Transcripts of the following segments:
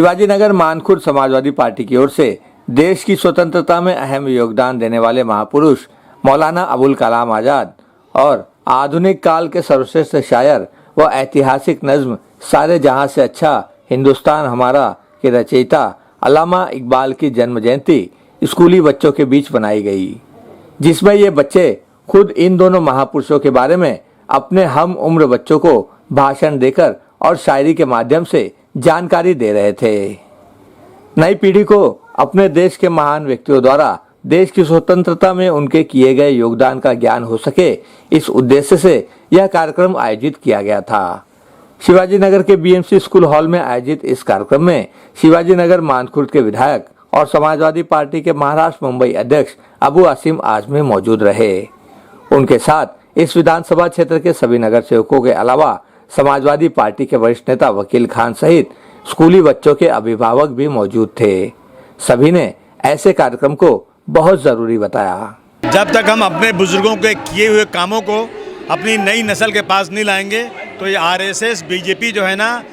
Shivajinagar Mankhurd Samajwadi party की ओर से देश की स्वतंत्रता में अहम योगदान देने वाले महापुरुष मौलाना अबुल कलाम आजाद और आधुनिक काल के सर्वश्रेष्ठ शायर व ऐतिहासिक नज्म सारे जहां से अच्छा हिंदुस्तान हमारा के रचयिता अल्लामा इकबाल की जन्म जयंती स्कूली बच्चों के बीच बनाई गई, जिसमें ये बच्चे खुद इन दोनों महापुरुषों के बारे में अपने हम उम्र बच्चों को भाषण देकर और शायरी के माध्यम से जानकारी दे रहे थे। नई पीढ़ी को अपने देश के महान व्यक्तियों द्वारा देश की स्वतंत्रता में उनके किए गए योगदान का ज्ञान हो सके, इस उद्देश्य से यह कार्यक्रम आयोजित किया गया था। शिवाजीनगर के बीएमसी स्कूल हॉल में आयोजित इस कार्यक्रम में शिवाजीनगर मानखुर्द के विधायक और समाजवादी पार्टी के महाराष्ट्र मुंबई अध्यक्ष अबू आसिम आजमी मौजूद रहे। उनके साथ इस विधानसभा क्षेत्र के सभी नगर सेवकों के अलावा समाजवादी पार्टी के वरिष्ठ नेता वकील खान सहित स्कूली बच्चों के अभिभावक भी मौजूद थे। सभी ने ऐसे कार्यक्रम को बहुत जरूरी बताया। जब तक हम अपने बुजुर्गों के किए हुए कामों को अपनी नई नस्ल के पास नहीं लाएंगे तो ये आरएसएस बीजेपी जो है ना,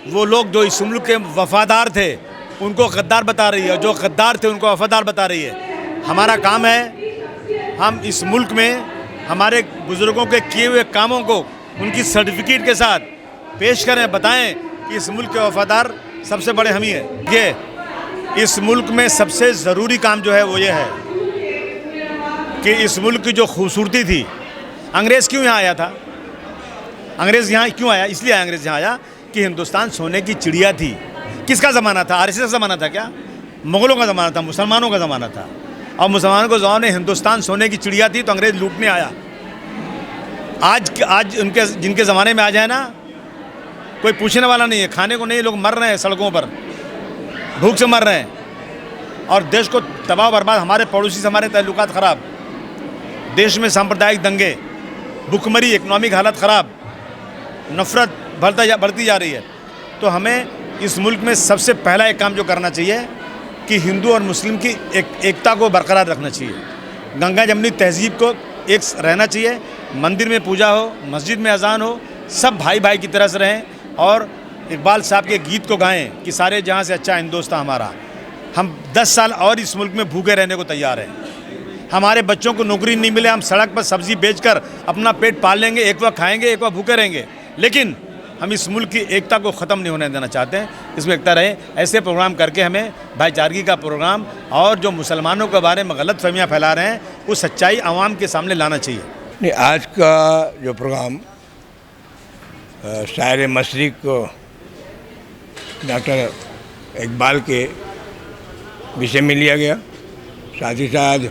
वो लोग जो इस मुल्क के वफादार थे उनको गद्दार बता रही है, जो गद्दार थे उनको वफादार बता रही है। हमारा काम है हम इस मुल्क में हमारे बुजुर्गों के किए हुए कामों को उनकी सर्टिफिकेट के साथ पेश करें, बताएं कि इस मुल्क के वफादार सबसे बड़े हम ही हैं। ये इस मुल्क में सबसे ज़रूरी काम जो है वो ये है कि इस मुल्क की जो खूबसूरती थी, अंग्रेज़ क्यों यहाँ आया था? अंग्रेज़ यहाँ क्यों आया? इसलिए अंग्रेज़ यहाँ आया कि हिंदुस्तान सोने की चिड़िया थी। किसका ज़माना था? आरएसएस का ज़माना था क्या? मुग़लों का ज़माना था, मुसलमानों का ज़माना था। और मुसलमानों को ज़माने हिंदुस्तान सोने की चिड़िया थी तो अंग्रेज़ लूटने आया। आज उनके जिनके ज़माने में आ जाए ना, कोई पूछने वाला नहीं है, खाने को नहीं, लोग मर रहे हैं सड़कों पर, भूख से मर रहे हैं और देश को तबाह बर्बाद, हमारे पड़ोसी से हमारे ताल्लुकात ख़राब, देश में सांप्रदायिक दंगे, भुखमरी, इकनॉमिक हालत ख़राब, नफ़रत बढ़ती जा रही है। तो हमें इस मुल्क में सबसे पहला एक काम जो करना चाहिए कि हिंदू और मुस्लिम की एकता को बरकरार रखना चाहिए। गंगा जमनी तहजीब को एक रहना चाहिए, मंदिर में पूजा हो, मस्जिद में अजान हो, सब भाई भाई की तरह से रहें और इकबाल साहब के गीत को गाएं कि सारे जहां से अच्छा हिंदुस्तान हमारा। हम 10 साल और इस मुल्क में भूखे रहने को तैयार हैं। हमारे बच्चों को नौकरी नहीं मिले, हम सड़क पर सब्जी बेचकर अपना पेट पाल लेंगे, एक वक्त खाएंगे, एक वक्त भूखे रहेंगे, लेकिन हम इस मुल्क की एकता को ख़त्म नहीं होने देना चाहते हैं। इसमें एकता रहे, ऐसे प्रोग्राम करके हमें भाईचारगी का प्रोग्राम और जो मुसलमानों के बारे में गलत फहमियाँ फैला रहे हैं वो सच्चाई आवाम के सामने लाना चाहिए। नहीं, आज का जो प्रोग्राम शायर मशरिक़ को डॉक्टर इकबाल के विषय में लिया गया, साथ ही साथ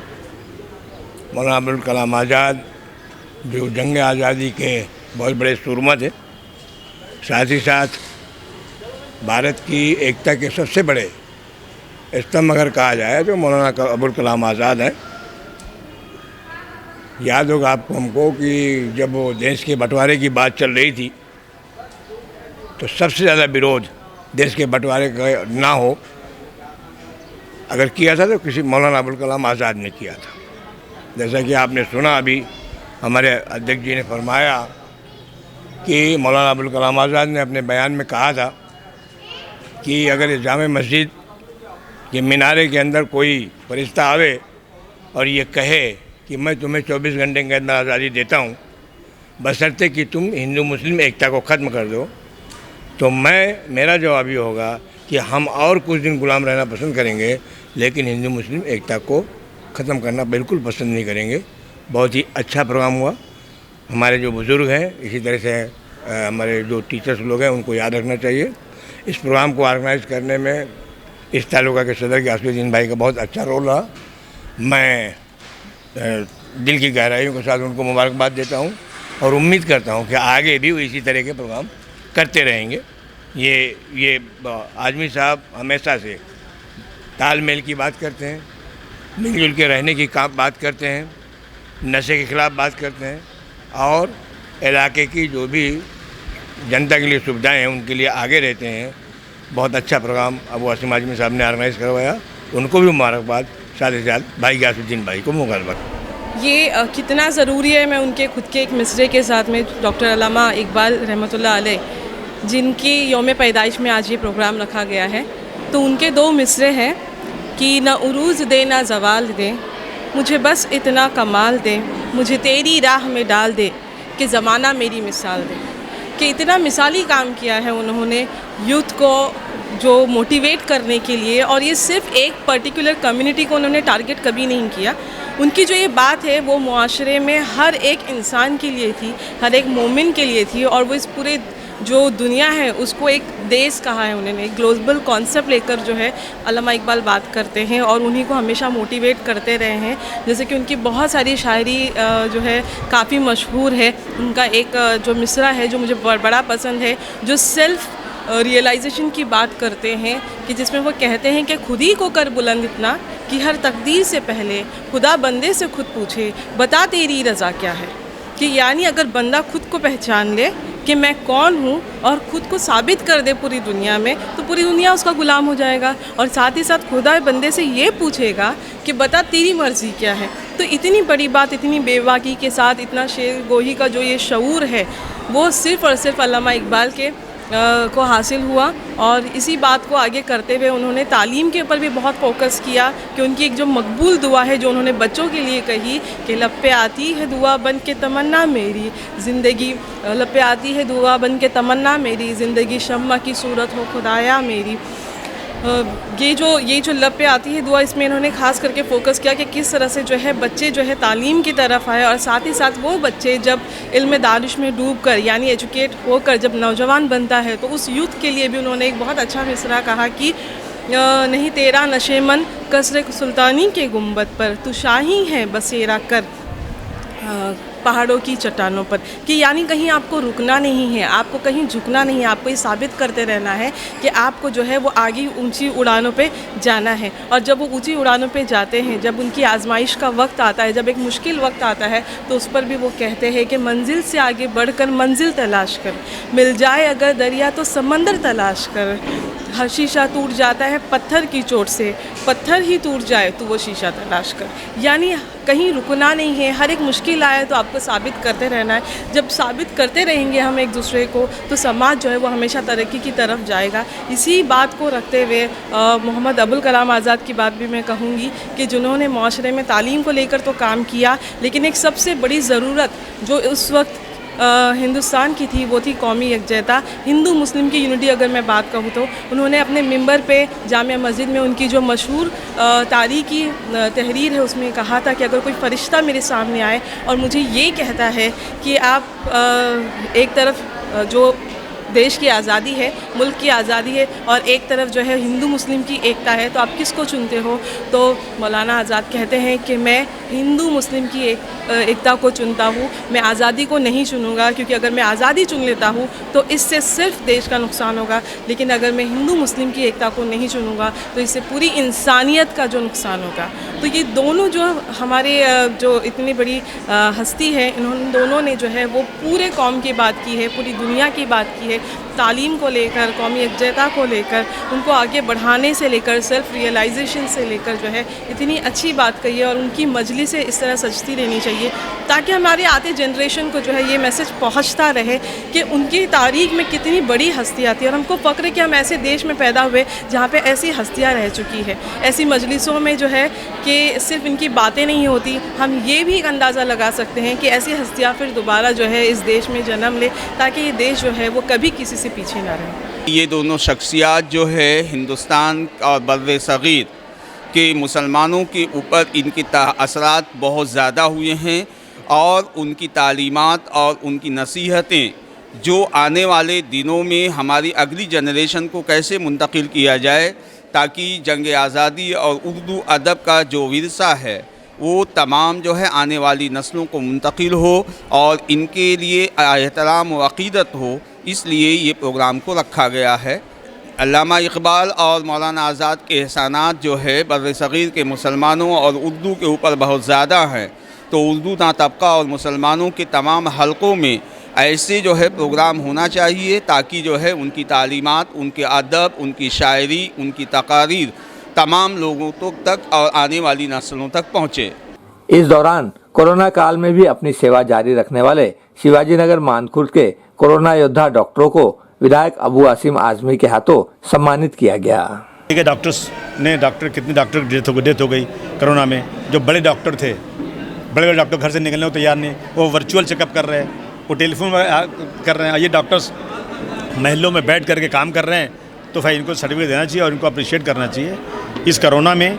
मौलाना अबुल कलाम आज़ाद जो जंग आज़ादी के बहुत बड़े सूरमा थे, साथ ही साथ भारत की एकता के सबसे बड़े स्तंभ अगर कहा जाए तो मौलाना अबुल कलाम आज़ाद है। याद होगा आपको हमको कि जब वो देश के बंटवारे की बात चल रही थी तो सबसे ज़्यादा विरोध देश के बंटवारे का ना हो अगर किया था तो किसी मौलाना अबुल कलाम आज़ाद ने किया था। जैसा कि आपने सुना अभी हमारे अध्यक्ष जी ने फरमाया कि मौलाना अबुल कलाम आज़ाद ने अपने बयान में कहा था कि अगर जामे मस्जिद के मीनारे के अंदर कोई फरिश्ता आवे और ये कहे कि मैं तुम्हें 24 घंटे के अंदर आज़ादी देता हूँ बशर्ते कि तुम हिंदू मुस्लिम एकता को ख़त्म कर दो, तो मेरा जवाब ये होगा कि हम और कुछ दिन गुलाम रहना पसंद करेंगे, लेकिन हिंदू मुस्लिम एकता को ख़त्म करना बिल्कुल पसंद नहीं करेंगे। बहुत ही अच्छा प्रोग्राम हुआ। हमारे जो बुज़ुर्ग हैं, इसी तरह से हमारे जो टीचर्स लोग हैं, उनको याद रखना चाहिए। इस प्रोग्राम को ऑर्गेनाइज़ करने में इस तालुका के सदर यासुद्दीन भाई का बहुत अच्छा रोल रहा। मैं दिल की गहराइयों के साथ उनको मुबारकबाद देता हूं और उम्मीद करता हूं कि आगे भी वो इसी तरह के प्रोग्राम करते रहेंगे। ये आज़मी साहब हमेशा से तालमेल की बात करते हैं, मिलजुल के रहने की बात करते हैं, नशे के ख़िलाफ़ बात करते हैं और इलाके की जो भी जनता के लिए सुविधाएं हैं उनके लिए आगे रहते हैं। बहुत अच्छा प्रोग्राम अबू आसिम आज़मी साहब ने ऑर्गेनाइज़ करवाया, उनको भी मुबारकबाद, साथ ही साथ भाई यासुद्दीन भाई को मुबारकबाद। ये कितना ज़रूरी है, मैं उनके खुद के एक मिसरे के साथ में डॉक्टर अल्लामा इकबाल रहमतुल्लाह अलैह जिनकी यौम पैदाइश में आज ये प्रोग्राम रखा गया है, तो उनके दो मिसरे हैं कि न उरूज दे ना जवाल दे, मुझे बस इतना कमाल दे, मुझे तेरी राह में डाल दे कि ज़माना मेरी मिसाल दे। कि इतना मिसाली काम किया है उन्होंने यूथ को जो मोटिवेट करने के लिए, और ये सिर्फ एक पर्टिकुलर कम्युनिटी को उन्होंने टारगेट कभी नहीं किया। उनकी जो ये बात है वो मुआशरे में हर एक इंसान के लिए थी, हर एक मोमिन के लिए थी, और वो इस पूरे जो दुनिया है उसको एक देश कहा है उन्होंने। ग्लोबल कॉन्सेप्ट लेकर जो है अल्लामा इकबाल बात करते हैं और उन्हीं को हमेशा मोटिवेट करते रहे हैं। जैसे कि उनकी बहुत सारी शायरी जो है काफ़ी मशहूर है। उनका एक जो मिसरा है जो मुझे बड़ा पसंद है, जो सेल्फ़ रियलाइजेशन की बात करते हैं, कि जिसमें वो कहते हैं कि खुद ही को कर बुलंद इतना कि हर तकदीर से पहले खुदा बंदे से खुद पूछे बता तेरी रज़ा क्या है। कि यानी अगर बंदा खुद को पहचान ले कि मैं कौन हूँ और ख़ुद को साबित कर दे पूरी दुनिया में, तो पूरी दुनिया उसका ग़ुलाम हो जाएगा। और साथ ही साथ खुदा बंदे से ये पूछेगा कि बता तेरी मर्ज़ी क्या है। तो इतनी बड़ी बात, इतनी बेबाकी के साथ इतना शेर गोही का जो ये शऊर है वो सिर्फ़ और सिर्फ अल्लामा इकबाल के को हासिल हुआ। और इसी बात को आगे करते हुए उन्होंने तालीम के ऊपर भी बहुत फोकस किया कि उनकी एक जो मकबूल दुआ है जो उन्होंने बच्चों के लिए कही कि लब पे आती है दुआ बन के तमन्ना मेरी ज़िंदगी, लब पे आती है दुआ बन के तमन्ना मेरी ज़िंदगी शम्मा की सूरत हो खुदाया मेरी। ये जो लब पे आती है दुआ, इसमें इन्होंने ख़ास करके फ़ोकस किया कि किस तरह से जो है बच्चे जो है तालीम की तरफ आए, और साथ ही साथ वो बच्चे जब इल्म दानिश में डूब कर यानी एजुकेट होकर जब नौजवान बनता है तो उस यूथ के लिए भी उन्होंने एक बहुत अच्छा मिसरा कहा कि नहीं तेरा नशेमन कसरे सुल्तानी के गुंबद पर, तू शाही है बसेरा कर पहाड़ों की चट्टानों पर। कि यानी कहीं आपको रुकना नहीं है, आपको कहीं झुकना नहीं है, आपको ये साबित करते रहना है कि आपको जो है वो आगे ऊंची उड़ानों पे जाना है। और जब वो ऊंची उड़ानों पे जाते हैं, जब उनकी आजमाइश का वक्त आता है, जब एक मुश्किल वक्त आता है, तो उस पर भी वो कहते हैं कि मंजिल से आगे बढ़कर मंजिल तलाश कर, मिल जाए अगर दरिया तो समंदर तलाश कर। हर शीशा टूट जाता है पत्थर की चोट से, पत्थर ही टूट जाए तो वो शीशा तलाश कर। यानी कहीं रुकना नहीं है, हर एक मुश्किल आए तो आपको साबित करते रहना है। जब साबित करते रहेंगे हम एक दूसरे को तो समाज जो है वो हमेशा तरक्की की तरफ जाएगा। इसी बात को रखते हुए मोहम्मद अबुल कलाम आज़ाद की बात भी मैं कहूँगी कि जिन्होंने माशरे में तालीम को लेकर तो काम किया, लेकिन एक सबसे बड़ी ज़रूरत जो उस वक्त हिंदुस्तान की थी वो थी कौमी यकजहता, हिंदू मुस्लिम की यूनिटी। अगर मैं बात कहूँ तो उन्होंने अपने मिंबर पे जामिया मस्जिद में उनकी जो मशहूर तारीखी तहरीर है उसमें कहा था कि अगर कोई फ़रिश्ता मेरे सामने आए और मुझे ये कहता है कि आप एक तरफ जो देश की आज़ादी है, मुल्क की आज़ादी है, और एक तरफ जो है हिंदू मुस्लिम की एकता है, तो आप किसको चुनते हो? तो मौलाना आज़ाद कहते हैं कि मैं हिंदू मुस्लिम की एकता को चुनता हूँ, मैं आज़ादी को नहीं चुनूँगा, क्योंकि अगर मैं आज़ादी चुन लेता हूँ तो इससे सिर्फ देश का नुकसान होगा, लेकिन अगर मैं हिंदू मुस्लिम की एकता को नहीं चुनूँगा तो इससे पूरी इंसानियत का जो नुकसान होगा। तो ये दोनों जो हमारे जो इतनी बड़ी हस्ती है, इन्होंने दोनों ने जो है वो पूरे कौम की बात की है, पूरी दुनिया की बात की है, तालीम को लेकर, कौमी यकजहता को लेकर, उनको आगे बढ़ाने से लेकर, सेल्फ़ रियलाइजेशन से लेकर जो है इतनी अच्छी बात कही है। और उनकी मजलिसें इस तरह सजती रहनी चाहिए ताकि हमारे आते जनरेशन को जो है ये मैसेज पहुंचता रहे कि उनकी तारीख़ में कितनी बड़ी हस्तियाँ थी, और हमको फ़ख्र है कि हम ऐसे देश में पैदा हुए जहाँ पे ऐसी हस्तियाँ रह चुकी है। ऐसी मजलिसों में जो है कि सिर्फ इनकी बातें नहीं होती, हम ये भी एक अंदाज़ा लगा सकते हैं कि ऐसी हस्तियाँ फिर दोबारा जो है इस देश में जन्म ले, ताकि ये देश जो है वो कभी किसी से पीछे ना रहे। ये दोनों शख्सियात जो है हिंदुस्तान और बर्र सग़ीर के मुसलमानों के ऊपर इनके असरात बहुत ज़्यादा हुए हैं, और उनकी तालीमात और उनकी नसीहतें जो आने वाले दिनों में हमारी अगली जनरेशन को कैसे मुंतकिल किया जाए, ताकि जंग आज़ादी और उर्दू अदब का जो विरसा है वो तमाम जो है आने वाली नस्लों को मुंतकिल हो और इनके लिए एहतराम व अक़ीदत हो, इसलिए ये प्रोग्राम को रखा गया है। अल्लामा इकबाल और मौलाना आज़ाद के एहसानात जो है बर्र सग़ीर के मुसलमानों और उर्दू के ऊपर बहुत ज़्यादा हैं, तो उर्दू तबका और मुसलमानों के तमाम हलक़ों में ऐसे जो है प्रोग्राम होना चाहिए, ताकि जो है उनकी तालीमात, उनके अदब, उनकी शायरी, उनकी तकारीर तमाम लोगों तक और आने वाली नस्लों तक पहुँचे। इस दौरान कोरोना काल में भी अपनी सेवा जारी रखने वाले शिवाजी नगर मानखुर्द के कोरोना योद्धा डॉक्टरों को विधायक अबू आसिम आज़मी के हाथों सम्मानित किया गया। के डॉक्टर कितने डॉक्टर की डेथ हो गई कोरोना में। जो बड़े डॉक्टर थे, बड़े बड़े डॉक्टर घर से निकलने को तैयार नहीं, वो वर्चुअल चेकअप कर रहे हैं, वो टेलीफोन कर रहे हैं। ये डॉक्टर्स महलों में बैठ करके काम कर रहे हैं, तो भाई इनको सर्टिफिकेट देना चाहिए और इनको अप्रिशिएट करना चाहिए। इस कोरोना में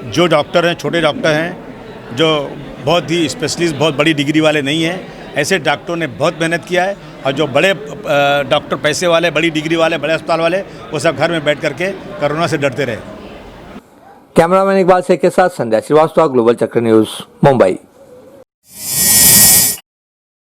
जो डॉक्टर हैं, छोटे डॉक्टर हैं, जो बहुत ही स्पेशलिस्ट, बहुत बड़ी डिग्री वाले नहीं हैं, ऐसे डॉक्टरों ने बहुत मेहनत किया है। और जो बड़े डॉक्टर, पैसे वाले, बड़ी डिग्री वाले, बड़े अस्पताल वाले, वो सब घर में बैठ करके कोरोना से डरते रहे। कैमरामैन इकबाल शेख के साथ संध्या श्रीवास्तव, ग्लोबल चक्र न्यूज, मुंबई।